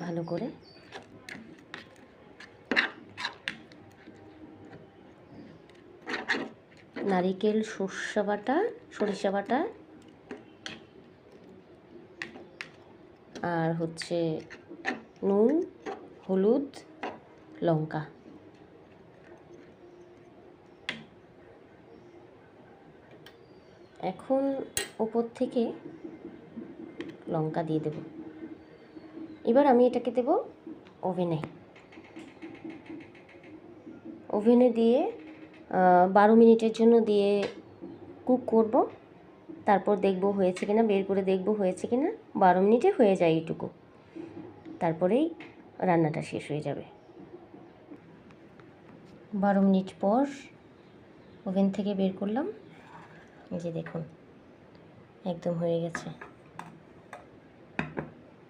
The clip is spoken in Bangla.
ভালো করে। নারিকেল, সরিষা বাটা আর হচ্ছে নুন, হলুদ, লঙ্কা। এখন উপর থেকে লঙ্কা দিয়ে দেব। এবার আমি এটাকে দেব ওভেনে দিয়ে 12 মিনিটের জন্য দিয়ে কুক করব। তারপর দেখব হয়েছে কিনা, বের করে দেখব হয়েছে কিনা। 12 মিনিটে হয়ে যায় এইটুকু, তারপরেই রান্নাটা শেষ হয়ে যাবে। 12 মিনিট পর ওভেন থেকে বের করলাম, এই যে দেখুন একদম হয়ে গেছে।